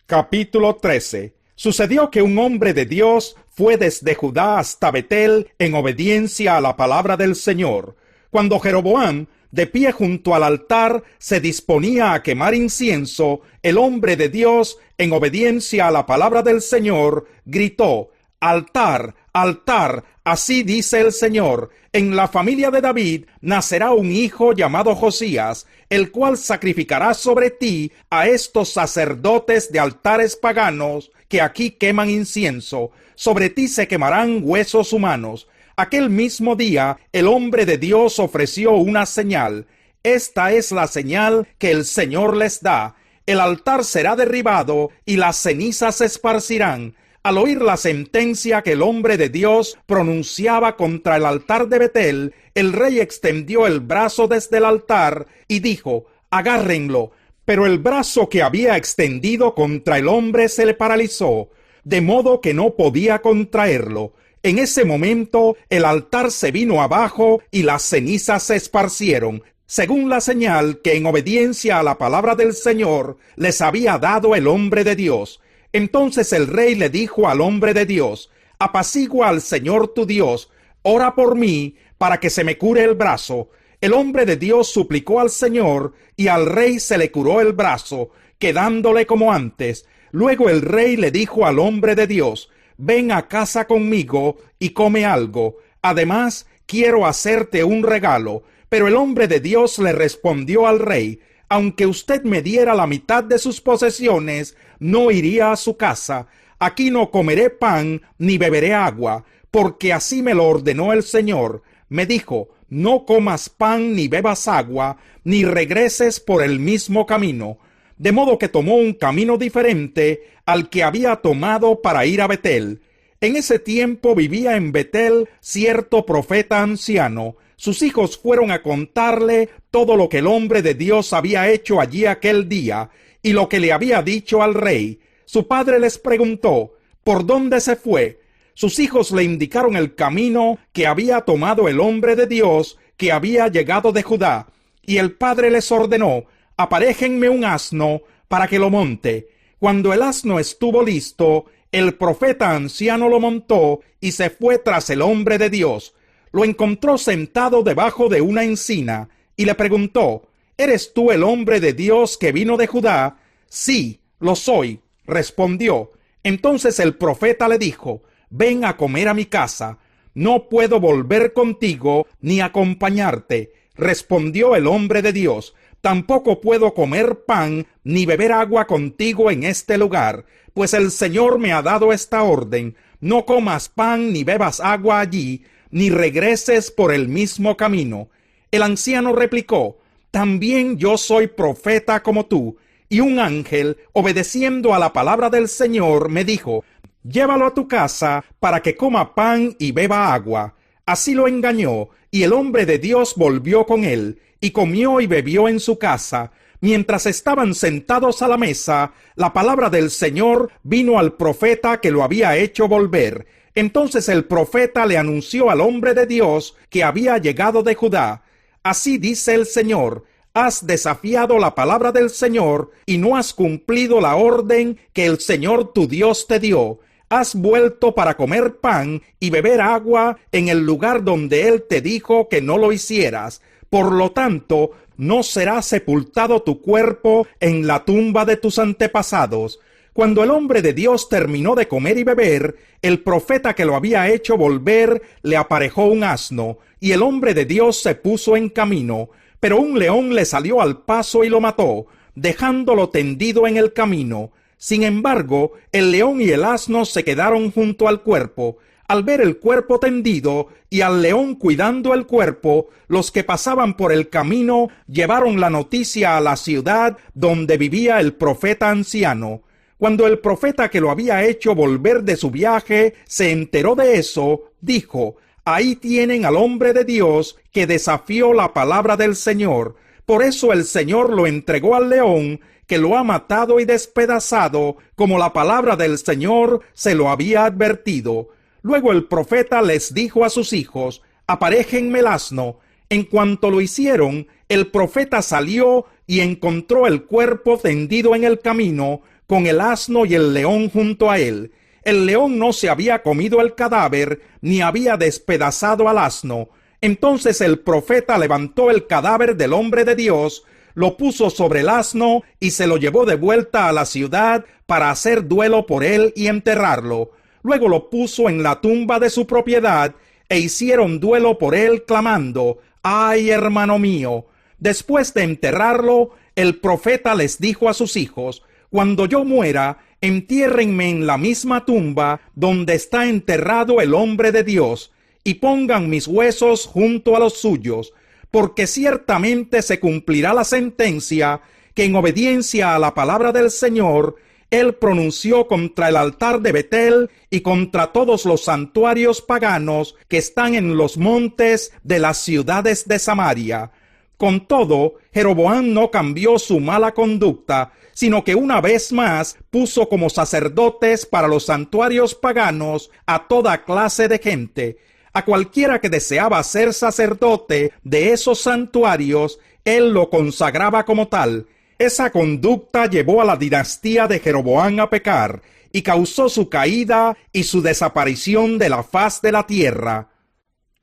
Capítulo 13. Sucedió que un hombre de Dios fue desde Judá hasta Betel en obediencia a la palabra del Señor. Cuando Jeroboam, de pie junto al altar, se disponía a quemar incienso, el hombre de Dios, en obediencia a la palabra del Señor, gritó: «Altar, altar, así dice el Señor, en la familia de David nacerá un hijo llamado Josías, el cual sacrificará sobre ti a estos sacerdotes de altares paganos que aquí queman incienso. Sobre ti se quemarán huesos humanos». Aquel mismo día, el hombre de Dios ofreció una señal. Esta es la señal que el Señor les da: el altar será derribado y las cenizas se esparcirán. Al oír la sentencia que el hombre de Dios pronunciaba contra el altar de Betel, el rey extendió el brazo desde el altar y dijo: «Agárrenlo». Pero el brazo que había extendido contra el hombre se le paralizó, de modo que no podía contraerlo. En ese momento el altar se vino abajo y las cenizas se esparcieron, según la señal que en obediencia a la palabra del Señor les había dado el hombre de Dios. Entonces el rey le dijo al hombre de Dios: «Apacigua al Señor tu Dios, ora por mí para que se me cure el brazo». El hombre de Dios suplicó al Señor y al rey se le curó el brazo, quedándole como antes. Luego el rey le dijo al hombre de Dios: «Ven a casa conmigo y come algo. Además, quiero hacerte un regalo». Pero el hombre de Dios le respondió al rey: «Aunque usted me diera la mitad de sus posesiones, no iría a su casa. Aquí no comeré pan ni beberé agua, porque así me lo ordenó el Señor. Me dijo: no comas pan ni bebas agua, ni regreses por el mismo camino». De modo que tomó un camino diferente al que había tomado para ir a Betel. En ese tiempo vivía en Betel cierto profeta anciano. Sus hijos fueron a contarle todo lo que el hombre de Dios había hecho allí aquel día y lo que le había dicho al rey. Su padre les preguntó: ¿por dónde se fue? Sus hijos le indicaron el camino que había tomado el hombre de Dios que había llegado de Judá. Y el padre les ordenó: «Aparéjenme un asno para que lo monte». Cuando el asno estuvo listo, el profeta anciano lo montó y se fue tras el hombre de Dios. Lo encontró sentado debajo de una encina y le preguntó: «¿Eres tú el hombre de Dios que vino de Judá?» «Sí, lo soy», respondió. Entonces el profeta le dijo: «Ven a comer a mi casa». «No puedo volver contigo ni acompañarte», respondió el hombre de Dios. «Tampoco puedo comer pan ni beber agua contigo en este lugar, pues el Señor me ha dado esta orden: no comas pan ni bebas agua allí, ni regreses por el mismo camino». El anciano replicó: «También yo soy profeta como tú, y un ángel, obedeciendo a la palabra del Señor, me dijo: llévalo a tu casa para que coma pan y beba agua». Así lo engañó, y el hombre de Dios volvió con él, y comió y bebió en su casa. Mientras estaban sentados a la mesa, la palabra del Señor vino al profeta que lo había hecho volver. Entonces el profeta le anunció al hombre de Dios que había llegado de Judá: «Así dice el Señor: has desafiado la palabra del Señor y no has cumplido la orden que el Señor tu Dios te dio. Has vuelto para comer pan y beber agua en el lugar donde Él te dijo que no lo hicieras. Por lo tanto, no será sepultado tu cuerpo en la tumba de tus antepasados». Cuando el hombre de Dios terminó de comer y beber, el profeta que lo había hecho volver le aparejó un asno, y el hombre de Dios se puso en camino. Pero un león le salió al paso y lo mató, dejándolo tendido en el camino. Sin embargo, el león y el asno se quedaron junto al cuerpo. Al ver el cuerpo tendido y al león cuidando el cuerpo, los que pasaban por el camino llevaron la noticia a la ciudad donde vivía el profeta anciano. Cuando el profeta que lo había hecho volver de su viaje se enteró de eso, dijo: «Ahí tienen al hombre de Dios que desafió la palabra del Señor. Por eso el Señor lo entregó al león, que lo ha matado y despedazado, como la palabra del Señor se lo había advertido». Luego el profeta les dijo a sus hijos: «Aparéjenme el asno». En cuanto lo hicieron, el profeta salió y encontró el cuerpo tendido en el camino, con el asno y el león junto a él. El león no se había comido el cadáver, ni había despedazado al asno. Entonces el profeta levantó el cadáver del hombre de Dios, lo puso sobre el asno y se lo llevó de vuelta a la ciudad para hacer duelo por él y enterrarlo. Luego lo puso en la tumba de su propiedad e hicieron duelo por él clamando: ¡ay, hermano mío! Después de enterrarlo, el profeta les dijo a sus hijos: cuando yo muera, entiérrenme en la misma tumba donde está enterrado el hombre de Dios, y pongan mis huesos junto a los suyos, porque ciertamente se cumplirá la sentencia que en obediencia a la palabra del Señor, él pronunció contra el altar de Betel y contra todos los santuarios paganos que están en los montes de las ciudades de Samaria. Con todo, Jeroboam no cambió su mala conducta, sino que una vez más puso como sacerdotes para los santuarios paganos a toda clase de gente. A cualquiera que deseaba ser sacerdote de esos santuarios, él lo consagraba como tal. Esa conducta llevó a la dinastía de Jeroboam a pecar y causó su caída y su desaparición de la faz de la tierra.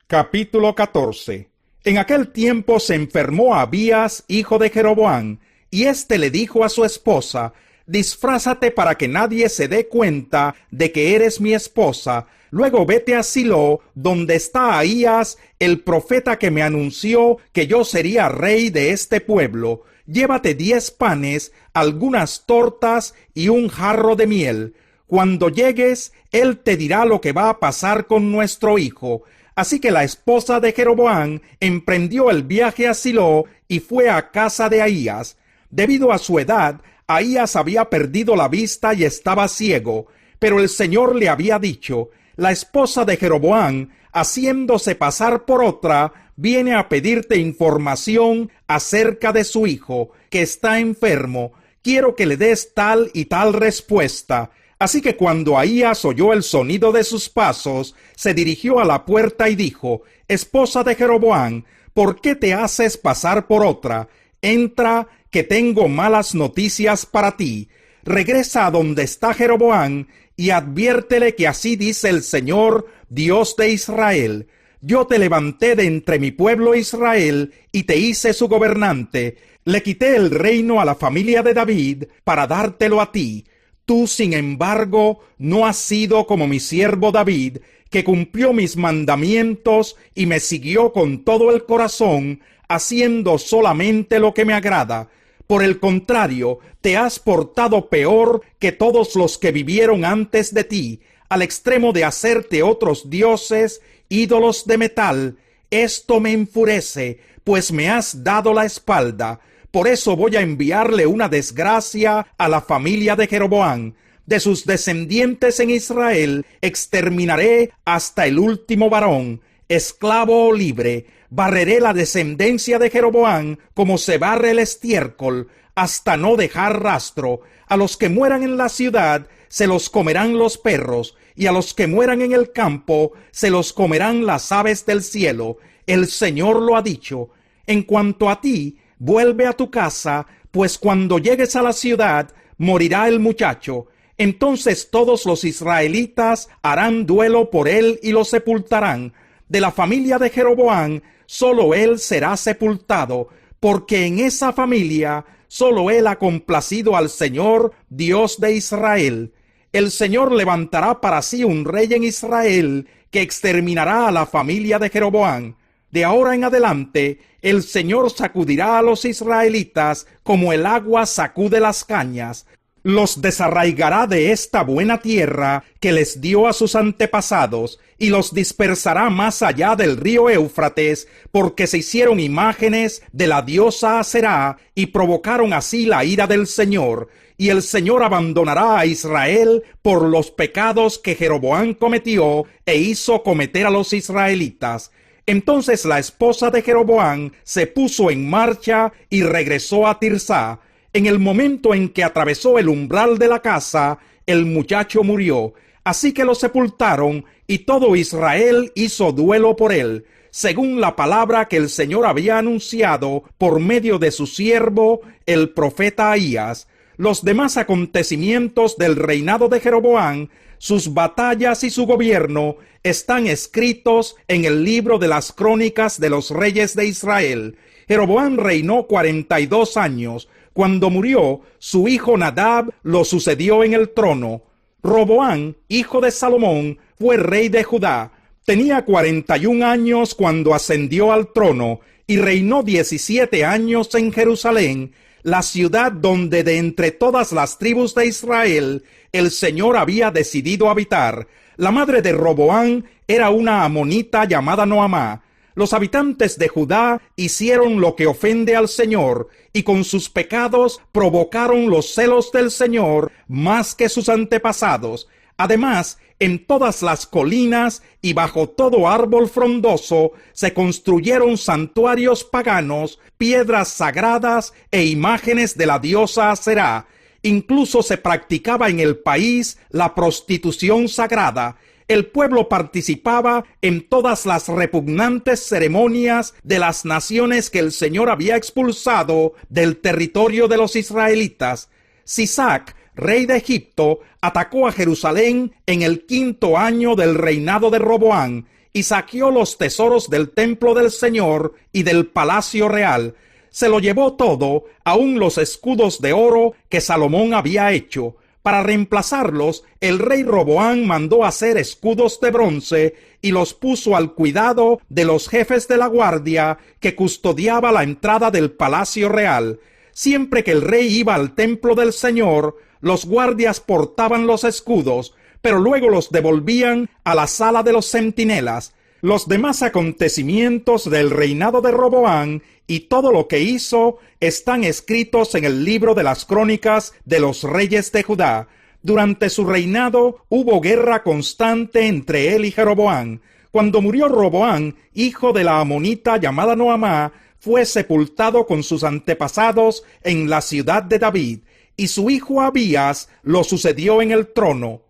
Capítulo 14. En aquel tiempo se enfermó Abías, hijo de Jeroboam, y éste le dijo a su esposa: disfrázate para que nadie se dé cuenta de que eres mi esposa. Luego vete a Silo, donde está Ahías, el profeta que me anunció que yo sería rey de este pueblo. Llévate 10 panes, algunas tortas y un jarro de miel. Cuando llegues, él te dirá lo que va a pasar con nuestro hijo. Así que la esposa de Jeroboam emprendió el viaje a Silo y fue a casa de Ahías. Debido a su edad, Ahías había perdido la vista y estaba ciego, pero el Señor le había dicho: la esposa de Jeroboam, haciéndose pasar por otra, viene a pedirte información acerca de su hijo, que está enfermo. Quiero que le des tal y tal respuesta. Así que cuando Ahías oyó el sonido de sus pasos, se dirigió a la puerta y dijo: esposa de Jeroboam, ¿por qué te haces pasar por otra? Entra, que tengo malas noticias para ti. Regresa a donde está Jeroboam y adviértele que así dice el Señor, Dios de Israel: yo te levanté de entre mi pueblo Israel y te hice su gobernante. Le quité el reino a la familia de David para dártelo a ti. Tú, sin embargo, no has sido como mi siervo David, que cumplió mis mandamientos y me siguió con todo el corazón, haciendo solamente lo que me agrada. Por el contrario, te has portado peor que todos los que vivieron antes de ti, al extremo de hacerte otros dioses, ídolos de metal. Esto me enfurece, pues me has dado la espalda. Por eso voy a enviarle una desgracia a la familia de Jeroboam. De sus descendientes en Israel exterminaré hasta el último varón, esclavo o libre. Barreré la descendencia de Jeroboam como se barre el estiércol, hasta no dejar rastro. A los que mueran en la ciudad se los comerán los perros, y a los que mueran en el campo se los comerán las aves del cielo. El Señor lo ha dicho. En cuanto a ti, vuelve a tu casa, pues cuando llegues a la ciudad, morirá el muchacho. Entonces todos los israelitas harán duelo por él y lo sepultarán. De la familia de Jeroboam, solo él será sepultado, porque en esa familia solo él ha complacido al Señor, Dios de Israel. El Señor levantará para sí un rey en Israel, que exterminará a la familia de Jeroboam. De ahora en adelante, el Señor sacudirá a los israelitas como el agua sacude las cañas. Los desarraigará de esta buena tierra que les dio a sus antepasados, y los dispersará más allá del río Éufrates, porque se hicieron imágenes de la diosa Aserá, y provocaron así la ira del Señor. Y el Señor abandonará a Israel por los pecados que Jeroboam cometió e hizo cometer a los israelitas. Entonces la esposa de Jeroboam se puso en marcha y regresó a Tirsá. En el momento en que atravesó el umbral de la casa, el muchacho murió. Así que lo sepultaron, y todo Israel hizo duelo por él, según la palabra que el Señor había anunciado por medio de su siervo, el profeta Ahías. Los demás acontecimientos del reinado de Jeroboam, sus batallas y su gobierno, están escritos en el libro de las crónicas de los reyes de Israel. Jeroboam reinó 42 años. Cuando murió, su hijo Nadab lo sucedió en el trono. Roboam, hijo de Salomón, fue rey de Judá. Tenía 41 años cuando ascendió al trono y reinó 17 años en Jerusalén, la ciudad donde de entre todas las tribus de Israel el Señor había decidido habitar. La madre de Roboam era una amonita llamada Noamá. Los habitantes de Judá hicieron lo que ofende al Señor, y con sus pecados provocaron los celos del Señor más que sus antepasados. Además, en todas las colinas y bajo todo árbol frondoso se construyeron santuarios paganos, piedras sagradas e imágenes de la diosa Aserá. Incluso se practicaba en el país la prostitución sagrada. El pueblo participaba en todas las repugnantes ceremonias de las naciones que el Señor había expulsado del territorio de los israelitas. Sisac, rey de Egipto, atacó a Jerusalén en el 5º año del reinado de Roboam y saqueó los tesoros del templo del Señor y del palacio real. Se lo llevó todo, aun los escudos de oro que Salomón había hecho. Para reemplazarlos, el rey Roboam mandó hacer escudos de bronce y los puso al cuidado de los jefes de la guardia que custodiaba la entrada del palacio real. Siempre que el rey iba al templo del Señor, los guardias portaban los escudos, pero luego los devolvían a la sala de los centinelas. Los demás acontecimientos del reinado de Roboam y todo lo que hizo están escritos en el libro de las crónicas de los reyes de Judá. Durante su reinado hubo guerra constante entre él y Jeroboam. Cuando murió Roboam, hijo de la amonita llamada Noamá, fue sepultado con sus antepasados en la ciudad de David, y su hijo Abías lo sucedió en el trono.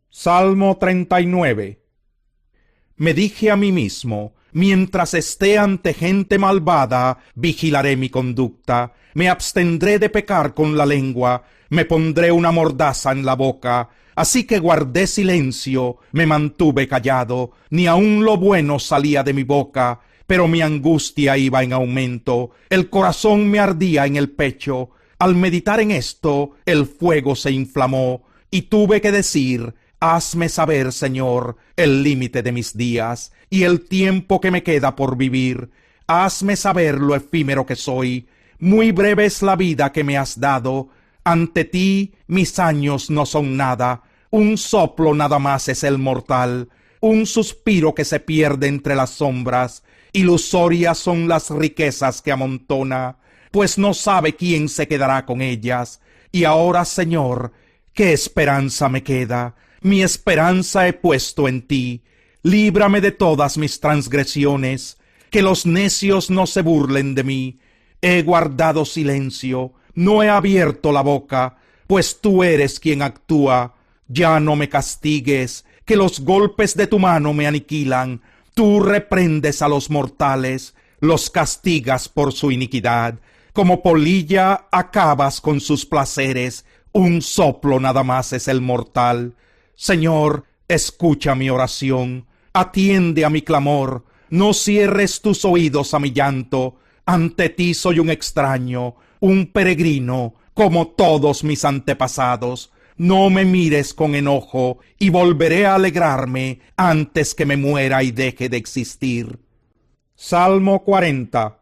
Salmo 39. Me dije a mí mismo: mientras esté ante gente malvada, vigilaré mi conducta. Me abstendré de pecar con la lengua, me pondré una mordaza en la boca. Así que guardé silencio, me mantuve callado, ni aun lo bueno salía de mi boca. Pero mi angustia iba en aumento, el corazón me ardía en el pecho. Al meditar en esto, el fuego se inflamó, y tuve que decir: hazme saber, Señor, el límite de mis días y el tiempo que me queda por vivir. Hazme saber lo efímero que soy. Muy breve es la vida que me has dado. Ante ti mis años no son nada. Un soplo nada más es el mortal. Un suspiro que se pierde entre las sombras. Ilusorias son las riquezas que amontona, pues no sabe quién se quedará con ellas. Y ahora, Señor, ¿qué esperanza me queda? Mi esperanza he puesto en ti. Líbrame de todas mis transgresiones, que los necios no se burlen de mí. He guardado silencio, no he abierto la boca, pues tú eres quien actúa. Ya no me castigues, que los golpes de tu mano me aniquilan. Tú reprendes a los mortales, los castigas por su iniquidad. Como polilla acabas con sus placeres, un soplo nada más es el mortal. Señor, escucha mi oración, atiende a mi clamor, no cierres tus oídos a mi llanto. Ante ti soy un extraño, un peregrino, como todos mis antepasados. No me mires con enojo, y volveré a alegrarme antes que me muera y deje de existir. Salmo 40.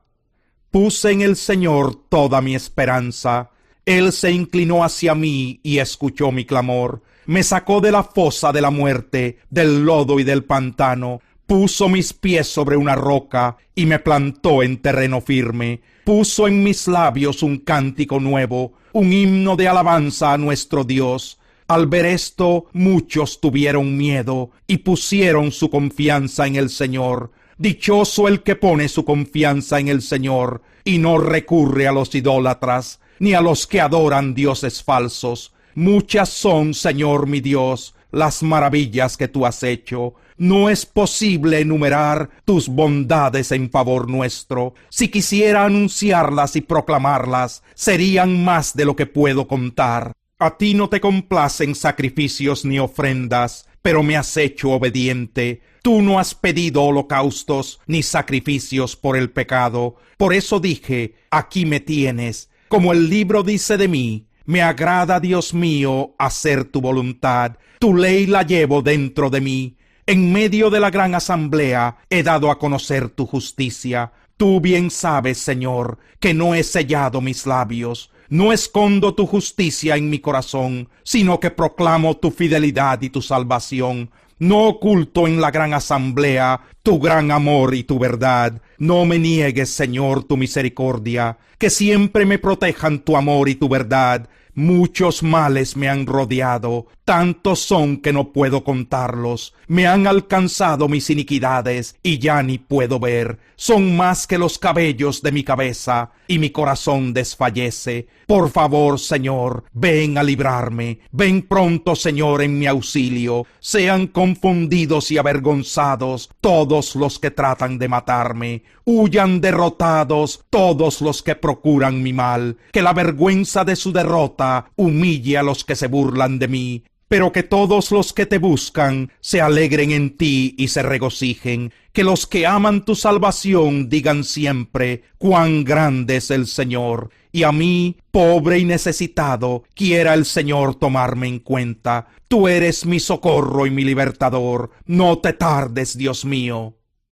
Puse en el Señor toda mi esperanza. Él se inclinó hacia mí y escuchó mi clamor. Me sacó de la fosa de la muerte, del lodo y del pantano. Puso mis pies sobre una roca y me plantó en terreno firme. Puso en mis labios un cántico nuevo, un himno de alabanza a nuestro Dios. Al ver esto, muchos tuvieron miedo y pusieron su confianza en el Señor. Dichoso el que pone su confianza en el Señor y no recurre a los idólatras, ni a los que adoran dioses falsos. Muchas son, Señor mi Dios, las maravillas que tú has hecho. No es posible enumerar tus bondades en favor nuestro. Si quisiera anunciarlas y proclamarlas, serían más de lo que puedo contar. A ti no te complacen sacrificios ni ofrendas, pero me has hecho obediente. Tú no has pedido holocaustos ni sacrificios por el pecado. Por eso dije, aquí me tienes. Como el libro dice de mí, me agrada, Dios mío, hacer tu voluntad. Tu ley la llevo dentro de mí. En medio de la gran asamblea he dado a conocer tu justicia. Tú bien sabes, Señor, que no he sellado mis labios. No escondo tu justicia en mi corazón, sino que proclamo tu fidelidad y tu salvación. No oculto en la gran asamblea tu gran amor y tu verdad. No me niegues, Señor, tu misericordia, que siempre me protejan tu amor y tu verdad. Muchos males me han rodeado, tantos son que no puedo contarlos. Me han alcanzado mis iniquidades y ya ni puedo ver. Son más que los cabellos de mi cabeza y mi corazón desfallece. Por favor, Señor, ven a librarme. Ven pronto, Señor, en mi auxilio. Sean confundidos y avergonzados todos los que tratan de matarme. Huyan derrotados todos los que procuran mi mal. Que la vergüenza de su derrota humille a los que se burlan de mí. Pero que todos los que te buscan se alegren en ti y se regocijen. Que los que aman tu salvación digan siempre, cuán grande es el Señor. Y a mí, pobre y necesitado, quiera el Señor tomarme en cuenta. Tú eres mi socorro y mi libertador. No te tardes, Dios mío.